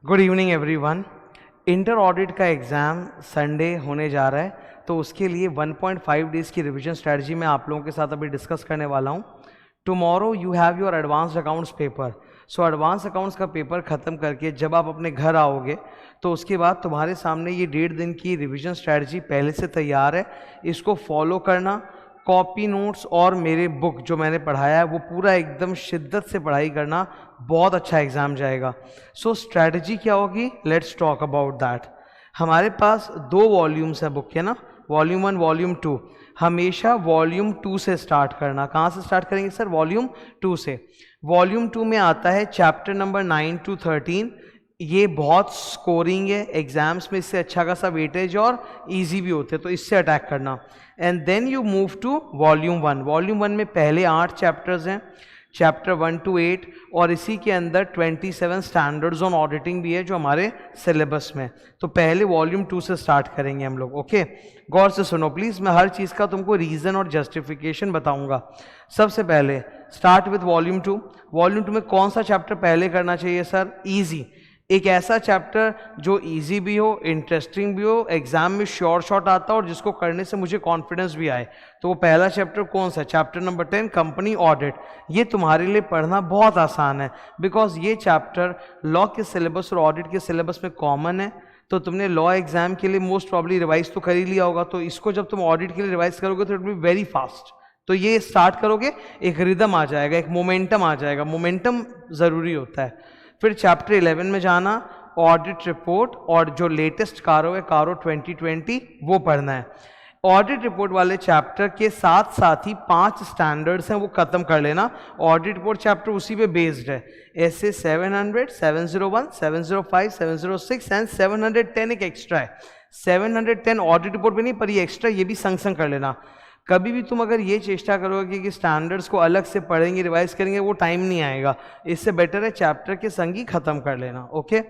Good evening everyone. Inter audit का exam Sunday होने जा रहा है, तो उसके लिए 1.5 डेज़ की रिवीजन स्ट्रेटजी मैं आप लोगों के साथ अभी डिस्कस करने वाला हूँ। Tomorrow you have your advanced accounts paper. So advance accounts का पेपर ख़त्म करके जब आप अपने घर आओगे तो उसके बाद तुम्हारे सामने ये 1.5 दिन की रिवीजन स्ट्रेटजी पहले से तैयार है। इसको फॉलो करना, कॉपी नोट्स और मेरे बुक जो मैंने पढ़ाया है वो पूरा एकदम शिद्दत से पढ़ाई करना, बहुत अच्छा एग्ज़ाम जाएगा। सो स्ट्रैटेजी क्या होगी, लेट्स टॉक अबाउट दैट। हमारे पास 2 वॉल्यूम्स है बुक के ना, वॉल्यूम 1 वॉल्यूम 2। हमेशा वॉल्यूम 2 से स्टार्ट करना। कहाँ से स्टार्ट करेंगे सर? वॉल्यूम 2 से। वॉल्यूम 2 में आता है चैप्टर नंबर 9 to 13। ये बहुत स्कोरिंग है, एग्जाम्स में इससे अच्छा खासा वेटेज और इजी भी होते हैं, तो इससे अटैक करना। And then you move to volume 1। Volume 1 में पहले 8 चैप्टर्स हैं, चैप्टर 1 to 8, और इसी के अंदर 27 स्टैंडर्ड्स ऑन ऑडिटिंग भी है जो हमारे सिलेबस में। तो पहले वॉल्यूम 2 से स्टार्ट करेंगे हम लोग। ओके, गौर से सुनो प्लीज़, मैं हर चीज़ का तुमको रीज़न और जस्टिफिकेशन बताऊंगा। सबसे पहले स्टार्ट विथ वॉल्यूम 2। वॉल्यूम 2 में कौन सा चैप्टर पहले करना चाहिए सर? ईजी। एक ऐसा चैप्टर जो इजी भी हो, इंटरेस्टिंग भी हो, एग्जाम में श्योर शॉट आता हो और जिसको करने से मुझे कॉन्फिडेंस भी आए। तो वो पहला चैप्टर कौन सा? Chapter number 10 company audit. ये तुम्हारे लिए पढ़ना बहुत आसान है, बिकॉज ये चैप्टर लॉ के सिलेबस और ऑडिट के सिलेबस में कॉमन है। तो तुमने लॉ एग्जाम के लिए मोस्ट प्रॉब्ली रिवाइज तो कर ही लिया होगा, तो इसको जब तुम ऑडिट के लिए रिवाइज करोगे तो it will be very fast. तो ये स्टार्ट करोगे, एक रिदम आ जाएगा, एक मोमेंटम आ जाएगा। मोमेंटम ज़रूरी होता है। फिर चैप्टर 11 में जाना, ऑडिट रिपोर्ट और जो लेटेस्ट कारो है, कारो 2020, वो पढ़ना है। ऑडिट रिपोर्ट वाले चैप्टर के साथ साथ ही 5 स्टैंडर्ड्स हैं, वो खत्म कर लेना। ऑडिट रिपोर्ट चैप्टर उसी पे बेस्ड है। ऐसे 700, 701, 705, 706 एंड 710 एक एक्स्ट्रा है। 710 ऑडिट रिपोर्ट पे नहीं, पर ये एक्स्ट्रा ये भी संग संग कर लेना। कभी भी तुम अगर ये चेष्टा करोगे कि स्टैंडर्ड्स को अलग से पढ़ेंगे, रिवाइज करेंगे, वो टाइम नहीं आएगा। इससे बेटर है चैप्टर के संग ही खत्म कर लेना। ओके,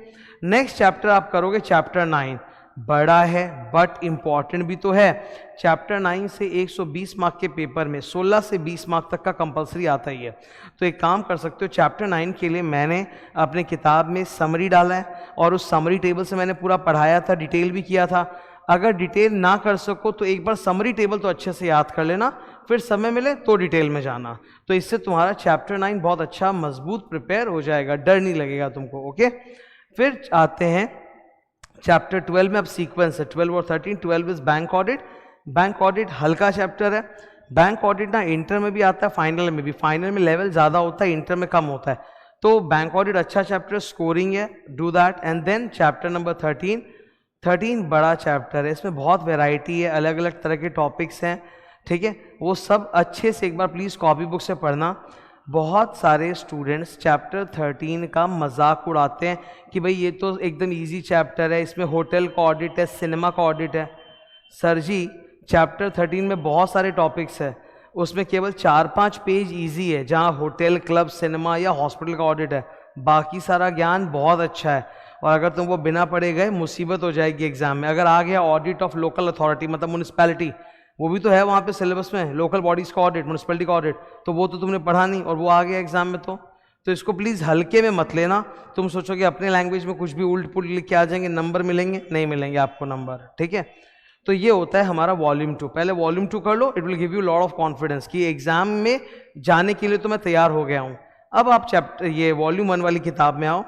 नेक्स्ट चैप्टर आप करोगे चैप्टर 9। बड़ा है बट इंपॉर्टेंट भी तो है। चैप्टर 9 से 120 मार्क के पेपर में 16 से 20 मार्क तक का कंपलसरी आता ही है। तो एक काम कर सकते हो, चैप्टर 9 के लिए मैंने अपने किताब में समरी डाला है और उस समरी टेबल से मैंने पूरा पढ़ाया था, डिटेल भी किया था। अगर डिटेल ना कर सको तो एक बार समरी टेबल तो अच्छे से याद कर लेना, फिर समय मिले तो डिटेल में जाना। तो इससे तुम्हारा चैप्टर 9 बहुत अच्छा मजबूत प्रिपेयर हो जाएगा, डर नहीं लगेगा तुमको। ओके, फिर आते हैं चैप्टर 12 में। अब सीक्वेंस है 12 और 13। 12 is bank audit. Bank audit हल्का चैप्टर है। बैंक ऑडिट ना इंटर में भी आता है, फाइनल में भी। फाइनल में लेवल ज़्यादा होता है, इंटर में कम होता है। तो बैंक ऑडिट अच्छा चैप्टर, स्कोरिंग है, do that. And then chapter number 13 बड़ा चैप्टर है, इसमें बहुत वैरायटी है, अलग अलग तरह के टॉपिक्स हैं, ठीक है। वो सब अच्छे से एक बार प्लीज़ कॉपी बुक से पढ़ना। बहुत सारे स्टूडेंट्स चैप्टर 13 का मजाक उड़ाते हैं कि भाई ये तो एकदम इजी चैप्टर है, इसमें होटल का ऑडिट है, सिनेमा का ऑडिट है। सर जी, चैप्टर 13 में बहुत सारे टॉपिक्स है, उसमें केवल 4-5 पेज इजी है जहाँ होटल, क्लब, सिनेमा या हॉस्पिटल का ऑडिट है। बाकी सारा ज्ञान बहुत अच्छा है, और अगर तुम वो बिना पढ़े गए मुसीबत हो जाएगी एग्जाम में। अगर आ गया ऑडिट ऑफ लोकल अथॉरिटी, मतलब म्यूनिसिपैलिटी, वो भी तो है वहाँ पे सिलेबस में, लोकल बॉडीज़ का ऑडिट, म्यूनिसिपैलिटी का ऑडिट, तो वो तो तुमने पढ़ा नहीं और वो आ गया एग्जाम में। तो इसको प्लीज़ हल्के में मत लेना। तुम सोचोगे अपने लैंग्वेज में कुछ भी उल्ट पुल्ट लिख के आ जाएंगे, नंबर मिलेंगे, नहीं मिलेंगे आपको नंबर, ठीक है। तो ये होता है हमारा वॉल्यूम 2। पहले वॉल्यूम 2 कर लो, it will give you lot of confidence कि एग्जाम में जाने के लिए तो मैं तैयार हो गया हूँ। अब आप चैप्टर ये वॉल्यूम 1 वाली किताब में आओ।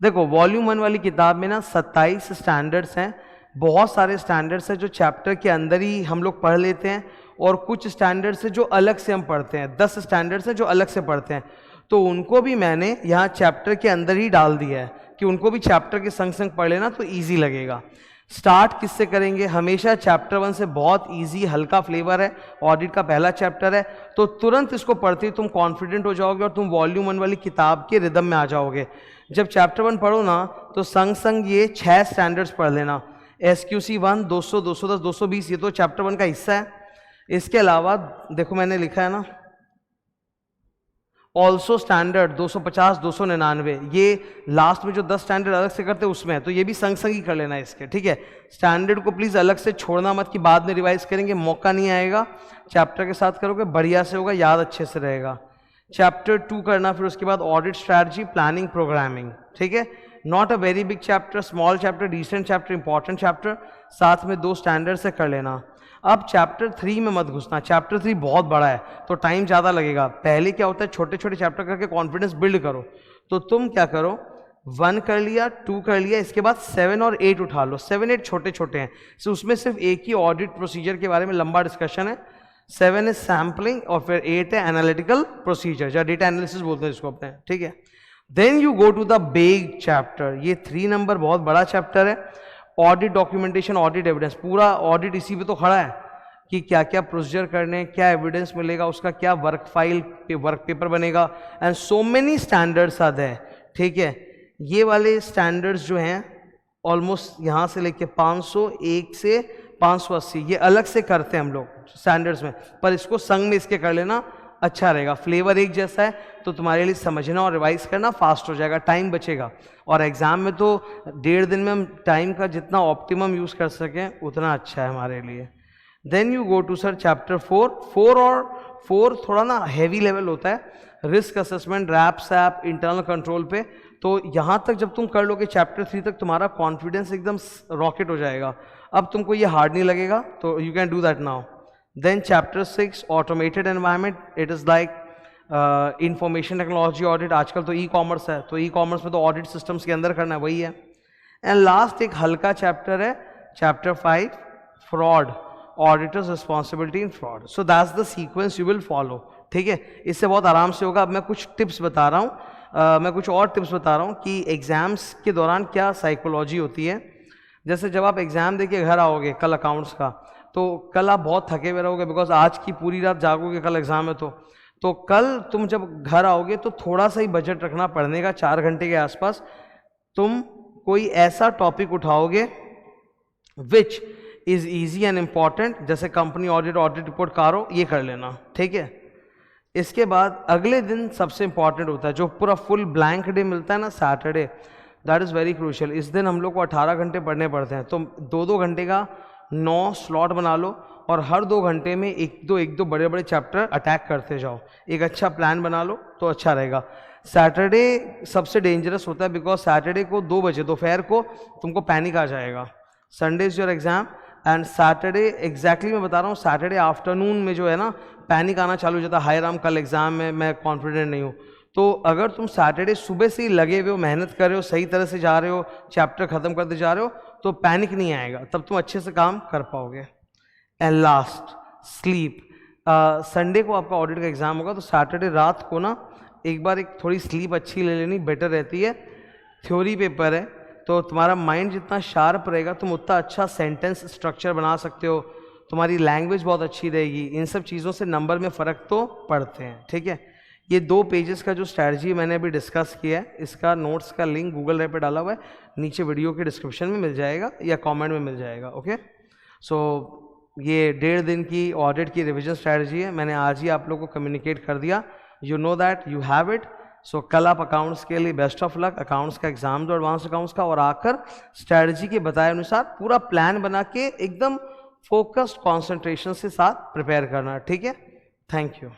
देखो, वॉल्यूम 1 वाली किताब में ना 27 स्टैंडर्ड्स हैं। बहुत सारे स्टैंडर्ड्स हैं जो चैप्टर के अंदर ही हम लोग पढ़ लेते हैं, और कुछ स्टैंडर्ड्स हैं जो अलग से हम पढ़ते हैं। 10 स्टैंडर्ड्स हैं जो अलग से पढ़ते हैं, तो उनको भी मैंने यहाँ चैप्टर के अंदर ही डाल दिया है कि उनको भी चैप्टर के संग संग पढ़ लेना, तो ईजी लगेगा। स्टार्ट किससे करेंगे? हमेशा चैप्टर 1 से। बहुत इजी हल्का फ्लेवर है, ऑडिट का पहला चैप्टर है, तो तुरंत इसको पढ़ते ही तुम कॉन्फिडेंट हो जाओगे और तुम वॉल्यूम 1 वाली किताब के रिदम में आ जाओगे। जब चैप्टर 1 पढ़ो ना, तो संग संग ये 6 स्टैंडर्ड्स पढ़ लेना। SQC 1, 200, 210, 220, ये तो चैप्टर 1 का हिस्सा है। इसके अलावा देखो मैंने लिखा है ना, ऑल्सो स्टैंडर्ड 250, 299, ये लास्ट में जो 10 स्टैंडर्ड अलग से करते हैं उसमें है, तो ये भी संग संग ही कर लेना इसके, ठीक है। स्टैंडर्ड को प्लीज़ अलग से छोड़ना मत कि बाद में रिवाइज करेंगे, मौका नहीं आएगा। चैप्टर के साथ करोगे बढ़िया से होगा, याद अच्छे से रहेगा। चैप्टर 2 करना, फिर उसके बाद ऑडिट स्ट्रैटेजी, प्लानिंग, प्रोग्रामिंग, ठीक है। Not a very big chapter, small chapter, decent chapter, important chapter, साथ में 2 स्टैंडर्ड से कर लेना। अब चैप्टर 3 में मत घुसना, चैप्टर 3 बहुत बड़ा है तो टाइम ज़्यादा लगेगा। पहले क्या होता है, छोटे छोटे चैप्टर करके कॉन्फिडेंस बिल्ड करो। तो तुम क्या करो, 1 कर लिया, 2 कर लिया, इसके बाद 7 और 8 उठा लो। 7 8 छोटे छोटे हैं, सो उसमें सिर्फ एक ही ऑडिट प्रोसीजर के बारे में लंबा डिस्कशन है। 7 इज सैम्पलिंग और फिर 8 है एनालिटिकल प्रोसीजर या डेटा एनालिसिस बोलते हैं इसको अपने, ठीक है। Then you go to the big chapter, ये 3 नंबर बहुत बड़ा चैप्टर है। ऑडिट डॉक्यूमेंटेशन, ऑडिट एविडेंस, पूरा ऑडिट इसी पे तो खड़ा है कि क्या क्या प्रोसीजर करने, क्या एविडेंस मिलेगा, उसका क्या वर्क फाइल पे वर्क पेपर बनेगा, and so many standards are there, ठीक है। ये वाले स्टैंडर्ड्स जो हैं ऑलमोस्ट यहाँ से लेके 501 से 580 ये अलग से करते हैं हम लोग स्टैंडर्ड्स में, पर इसको संग में इसके कर लेना अच्छा रहेगा। फ्लेवर एक जैसा है तो तुम्हारे लिए समझना और रिवाइज करना फास्ट हो जाएगा, टाइम बचेगा। और एग्जाम में तो 1.5 दिन में हम टाइम का जितना ऑप्टिमम यूज कर सकें उतना अच्छा है हमारे लिए। Then you go to sir chapter 4 थोड़ा ना हैवी लेवल होता है, रिस्क असेसमेंट, रैप सैप, इंटरनल कंट्रोल पे। तो यहाँ तक जब तुम कर लोगे चैप्टर 3 तक तुम्हारा कॉन्फिडेंस एकदम रॉकेट हो जाएगा। अब तुमको ये हार्ड नहीं लगेगा, तो you can do that now. Then chapter 6 automated environment, it is like information technology audit. आजकल तो ई कॉमर्स है, तो ई कॉमर्स में तो ऑडिट सिस्टम्स के अंदर करना है, वही है। एंड लास्ट एक हल्का चैप्टर है, chapter 5 fraud, auditors responsibility in fraud. So that's the sequence you will follow, ठीक है। इससे बहुत आराम से होगा। अब मैं कुछ टिप्स बता रहा हूँ, मैं कुछ और टिप्स बता रहा हूँ कि एग्जाम्स के दौरान क्या साइकोलॉजी होती है। जैसे जब आप एग्जाम देके घर आओगे कल अकाउंट्स का, तो कल आप बहुत थके हुए रहोगे बिकॉज आज की पूरी रात जागोगे, कल एग्जाम है। तो कल तुम जब घर आओगे तो थोड़ा सा ही बजट रखना पढ़ने का, 4 घंटे के आसपास। तुम कोई ऐसा टॉपिक उठाओगे which is easy and important, जैसे company audit, audit report, CARO, ये कर लेना, ठीक है। इसके बाद अगले दिन सबसे इंपॉर्टेंट होता है, जो पूरा फुल ब्लैंक डे मिलता है ना, Saturday, that is very crucial. इस दिन हम लोग को 18 घंटे पढ़ने पड़ते हैं, तो 2-2 घंटे का 9 स्लॉट बना लो और हर 2 घंटे में एक दो बड़े बड़े चैप्टर अटैक करते जाओ। एक अच्छा प्लान बना लो तो अच्छा रहेगा। सैटरडे सबसे डेंजरस होता है बिकॉज सैटरडे को 2 बजे दोपहर को तुमको पैनिक आ जाएगा। Sunday is your exam and Saturday exactly मैं बता रहा हूँ, सैटरडे आफ्टरनून में जो है ना पैनिक आना चालू हो जाता है, हाय राम कल एग्जाम में मैं कॉन्फिडेंट नहीं हूँ। तो अगर तुम सैटरडे सुबह से ही लगे हुए हो, मेहनत कर रहे हो, सही तरह से जा रहे हो, चैप्टर खत्म करते जा रहे हो, तो पैनिक नहीं आएगा, तब तुम अच्छे से काम कर पाओगे। And last, sleep. संडे को आपका ऑडिट का एग्जाम होगा, तो सैटरडे रात को ना एक बार एक थोड़ी स्लीप अच्छी ले लेनी बेटर रहती है। थ्योरी पेपर है तो तुम्हारा माइंड जितना शार्प रहेगा तुम उतना अच्छा सेंटेंस स्ट्रक्चर बना सकते हो, तुम्हारी लैंग्वेज बहुत अच्छी रहेगी। इन सब चीज़ों से नंबर में फ़र्क तो पड़ते हैं, ठीक है। ये 2 पेजेस का जो स्ट्रैटेजी मैंने अभी डिस्कस किया है, इसका नोट्स का लिंक गूगल ड्राइव पे डाला हुआ है, नीचे वीडियो के डिस्क्रिप्शन में मिल जाएगा या कमेंट में मिल जाएगा, ओके। सो ये 1.5 दिन की ऑडिट की रिवीजन स्ट्रैटेजी है, मैंने आज ही आप लोगों को कम्युनिकेट कर दिया। You know that you have it. So कल आप अकाउंट्स के लिए बेस्ट ऑफ लक, अकाउंट्स का एग्जाम दो, एडवांस अकाउंट्स का, और आकर स्ट्रैटेजी के बताए अनुसार पूरा प्लान बना के एकदम फोकस्ड कॉन्सेंट्रेशन के साथ प्रिपेयर करना, ठीक है। Thank you.